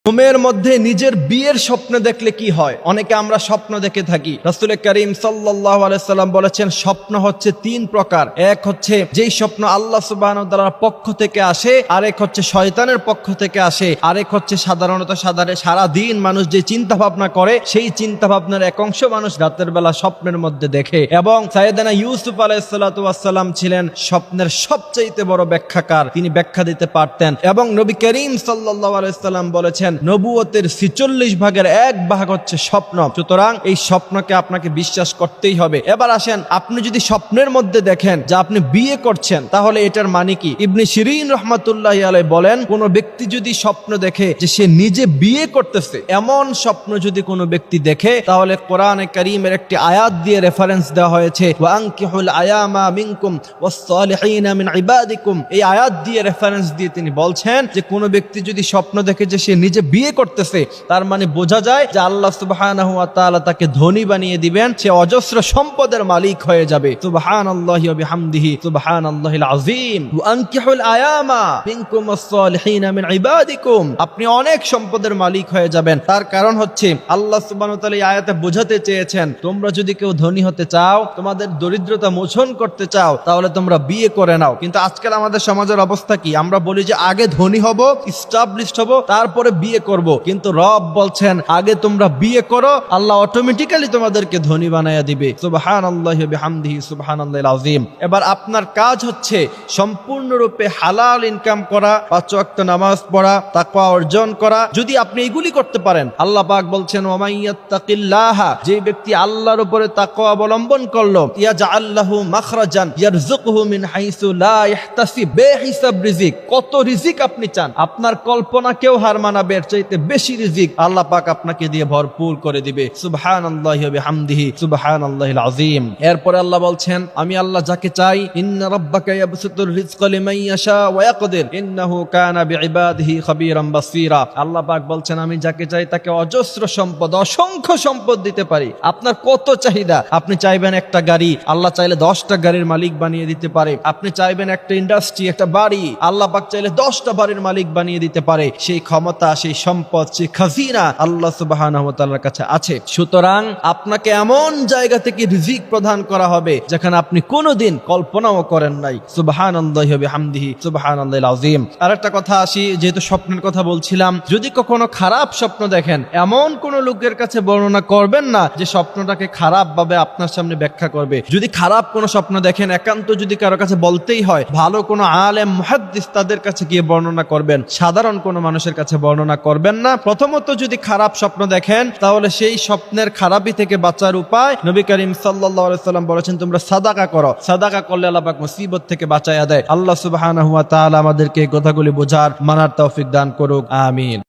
ঘুমের মধ্যে নিজের বিয়ের স্বপ্ন দেখলে কি হয়? অনেকে আমরা স্বপ্ন দেখে থাকি। রাসূল করিম সাল্লাল্লাহু আলাইহি সাল্লাম বলেছেন, স্বপ্ন হচ্ছে তিন প্রকার। এক হচ্ছে যেই স্বপ্ন আল্লাহ সুবহানাহু ওয়া তাআলার পক্ষ থেকে আসে, আরেক হচ্ছে শয়তানের পক্ষ থেকে আসে, আরেক হচ্ছে সাধারণত সারা দিন মানুষ যে চিন্তা ভাবনা করে সেই চিন্তা ভাবনার এক অংশ মানুষ রাতের বেলা স্বপ্নের মধ্যে দেখে। এবং সাইয়েদনা ইউসুফ আলাইহিস সালাতু ওয়াস সালাম ছিলেন স্বপ্নের সবচেয়ে বড় ব্যাখ্যাকার, তিনি ব্যাখ্যা দিতে পারতেন। এবং নবী করিম সাল্লাল্লাহু আলাইহি সাল্লাম বলেছেন, নবুয়তের ৪৬ ভাগের ১ ভাগ হচ্ছে স্বপ্ন। সুতরাং এই স্বপ্নকে আপনাকে বিশ্বাস করতেই হবে। এবার আসেন, আপনি যদি স্বপ্নের মধ্যে দেখেন যে আপনি বিয়ে করছেন, তাহলে এটার মানে কি? ইবনে শিরিন রাহমাতুল্লাহি আলাইহি বলেন, কোন ব্যক্তি যদি স্বপ্ন দেখে যে সে নিজে বিয়ে করতেছে, এমন স্বপ্ন যদি কোনো ব্যক্তি দেখে, তাহলে কোরআনে কারীমের একটি আয়াত দিয়ে রেফারেন্স দেওয়া হয়েছে, ওয়া আনকিহুল আয়ামা মিনকুম ওয়াস সালিহিনা মিন ইবাদিকুম। এই আয়াত দিয়ে রেফারেন্স দিয়ে তিনি বলছেন যে কোন ব্যক্তি যদি স্বপ্ন দেখে যে সে নিজে বিয়ে করতেছে, তার মানে বোঝা যায় যে আল্লাহ সুবহানাহু ওয়া তাআলা তাকে ধনী বানিয়ে দিবেন, সে অজস্র সম্পদের মালিক হয়ে যাবে। সুবহানাল্লাহি ওয়া বিহামদিহি সুবহানাল্লাহিল আযীম। ওয়া আনকিহুল আয়ামা মিনকুম ওয়াস সালিহিনা মিন ইবাদিকুম। আপনি অনেক সম্পদের মালিক হয়ে যাবেন। তার কারণ হচ্ছে আল্লাহ সুবহানাহু ওয়া তাআলা এই আয়াতে বোঝাতে চেয়েছেন, তোমরা যদি কেউ ধনী হতে চাও, তোমাদের দরিদ্রতা মোচন করতে চাও, তাহলে তোমরা বিয়ে করে নাও। কিন্তু আজকাল আমাদের সমাজের অবস্থা কি? আমরা বলি যে আগে ধনী হব, এস্টাবলিশড হব, তারপরে বিয়ে করব। কিন্তু রব বলছেন, আগে তোমরা বিয়ে করো, আল্লাহ অটোমেটিক্যালি তোমাদেরকে ধনী বানায়া দিবে। সুবহানাল্লাহি ওয়া বিহামদিহি সুবহানাল্লাহিল আযীম। এবার আপনার কাজ হচ্ছে সম্পূর্ণরূপে হালাল ইনকাম করা, ৫ ওয়াক্ত নামাজ পড়া, তাকওয়া অর্জন করা। যদি আপনি এগুলি করতে পারেন, আল্লাহ পাক বলছেন, ওয়া মাইয়াত্তাকিল্লাহা, যে ব্যক্তি আল্লাহর উপরে তাকওয়া অবলম্বন করলো, ইয়াজআল লাহু মাখরাজান ইয়ারযুকুহু মিন হাইসু লা ইহতাসিব। বেহিসাব রিজিক। কত রিজিক আপনি চান, আপনার কল্পনাকেও হার মানাবে, এর চাইতে বেশি রিজিক আল্লাহ পাক আপনাকে দিয়ে ভরপুর করে দিবে। সুবহানাল্লাহি ওয়া বিহামদিহি সুবহানাল্লাহিল আযীম। এরপরে আল্লাহ বলছেন, আমি আল্লাহ যাকে চাই, ইন্না রাব্বাকা ইয়াবসুতুর রিজকা লিমান ইয়াশা ওয়া ইয়াকদির ইন্নাহু কানা বিইবাদিহি খাবীরান বাসীরা। আল্লাহ পাক বলছেন, আমি যাকে চাই তাকে অজস্র সম্পদ, অসংখ্য সম্পদ দিতে পারি। আপনার কত চাহিদা? আপনি চাইবেন একটা গাড়ি, আল্লাহ চাইলে 10টা গাড়ির মালিক বানিয়ে দিতে পারে। আপনি চাইবেন একটা ইন্ডাস্ট্রি, একটা বাড়ি, আল্লাহ পাক চাইলে 10টা বাড়ির মালিক বানিয়ে দিতে পারে। সেই ক্ষমতা, সেই সম্পদ, সেই খাজিনা আল্লাহ সুবহানাহু ওয়া তাআলার কাছে আছে। সুতরাং আপনাকে এমন জায়গা থেকে রিজিক প্রদান করা হবে যেখানে আপনি কোনোদিন কল্পনাও করেন নাই। সুবহানাল্লাহি ওয়া বিহামদিহি সুবহানাল্লাহিল আযীম। আরেকটা কথা আসি, যেহেতু স্বপ্নের কথা বলছিলাম, যদি কখনো খারাপ স্বপ্ন দেখেন, এমন কোন লোকের কাছে বর্ণনা করবেন না যে স্বপ্নটাকে খারাপ ভাবে আপনার সামনে ব্যাখ্যা করবে। যদি খারাপ কোনো স্বপ্ন দেখেন, একান্ত যদি কারো কাছে বলতেই হয়, ভালো কোনো আলেম মুহাদ্দিস তাদের কাছে গিয়ে বর্ণনা করবেন, সাধারণ কোনো মানুষের কাছে বর্ণনা করবেন না। প্রথমত, যদি খারাপ স্বপ্ন দেখেন, তাহলে সেই স্বপ্নের খারাপি থেকে বাঁচার উপায় নবী করিম সাল্লাল্লাহু আলাইহি সাল্লাম বলেছেন, তোমরা সাদাকা করো। সাদাকা করলে আল্লাহ পাক মুসিবত থেকে বাঁচায়া দেয়। আল্লাহ সুবহানাহু ওয়া তাআলা আমাদেরকে এই কথাগুলি বোঝার, মানার তৌফিক দান করুক। আমিন।